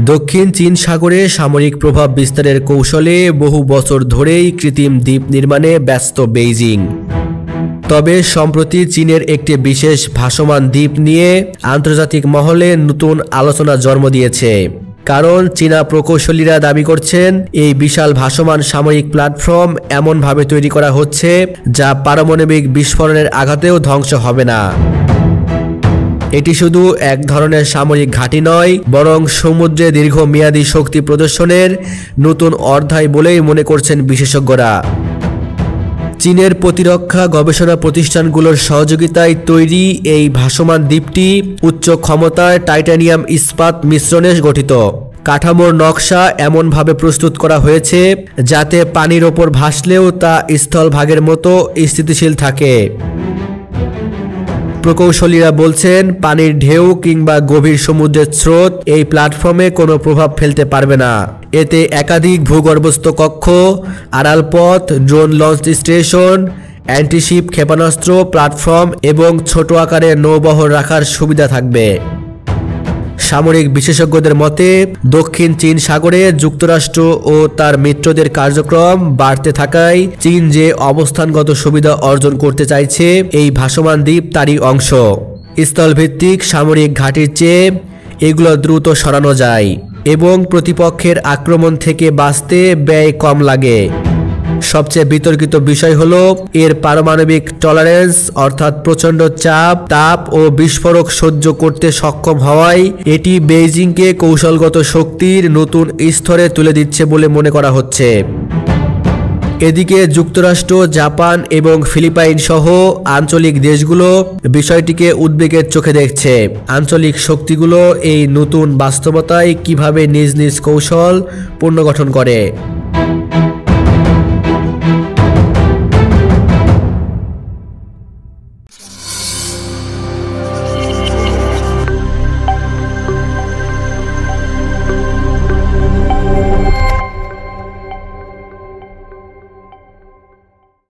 দক্ষিণ চীন সাগরে সামরিক প্রভাব বিস্তারের কৌশলে বহু বছর ধরেই কৃত্রিম দ্বীপ নির্মাণে ব্যস্ত বেইজিং। তবে সম্প্রতি চীনের একটি বিশেষ ভাসমান দ্বীপ নিয়ে আন্তর্জাতিক মহলে নতুন আলোচনা জন্ম দিয়েছে। কারণ চীনা প্রকৌশলীরা দাবি করছেন এই বিশাল ভাসমান সামরিক প্ল্যাটফর্ম এমনভাবে তৈরি করা হচ্ছে যা পারমাণবিক বিস্ফোরণের আঘাতেও ধ্বংস হবে না। এটি শুধু এক ধরনের সামরিক ঘাঁটি নয়, বরং সমুদ্রে দীর্ঘমেয়াদী শক্তি প্রদর্শনের নতুন অধ্যায় বলেই মনে করছেন বিশেষজ্ঞরা। চীনের প্রতিরক্ষা গবেষণা প্রতিষ্ঠানগুলোর সহযোগিতায় তৈরি এই ভাসমান দ্বীপটি উচ্চ ক্ষমতার টাইটানিয়াম ইস্পাত মিশ্রণে গঠিত। কাঠামোর নকশা এমনভাবে প্রস্তুত করা হয়েছে যাতে পানির ওপর ভাসলেও তা স্থলভাগের মতো স্থিতিশীল থাকে। প্রকৌশলীরা বলছেন পানির ঢেউ কিংবা গভীর সমুদ্রের স্রোত এই প্ল্যাটফর্মে কোনো প্রভাব ফেলতে পারবে না। এতে একাধিক ভূগর্ভস্থ কক্ষ, আড়াল পথ, ড্রোন লঞ্চ স্টেশন, অ্যান্টিশিপ ক্ষেপণাস্ত্র প্ল্যাটফর্ম এবং ছোট আকারের নৌবহর রাখার সুবিধা থাকবে। সামরিক বিশেষজ্ঞদের মতে দক্ষিণ চীন সাগরে যুক্তরাষ্ট্র ও তার মিত্রদের কার্যক্রম বাড়তে থাকায় চীন যে অবস্থানগত সুবিধা অর্জন করতে চাইছে এই ভাসমান দ্বীপ তারই অংশ। স্থলভিত্তিক সামরিক ঘাঁটির চেয়ে এগুলো দ্রুত সরানো যায় এবং প্রতিপক্ষের আক্রমণ থেকে বাঁচতে ব্যয় কম লাগে। সবচেয়ে বিতর্কিত বিষয় হলো এর পারমাণবিক টলারেন্স, অর্থাৎ প্রচণ্ড চাপ, তাপ ও বিস্ফোরক সহ্য করতে সক্ষম হওয়ায় এটি বেইজিংকে কৌশলগত শক্তির নতুন স্তরে তুলে দিচ্ছে বলে মনে করা হচ্ছে। এদিকে যুক্তরাষ্ট্র, জাপান এবং ফিলিপাইন সহ আঞ্চলিক দেশগুলো বিষয়টিকে উদ্বেগের চোখে দেখছে। আঞ্চলিক শক্তিগুলো এই নতুন বাস্তবতায় কিভাবে নিজ নিজ কৌশল পুনর্গঠন করে।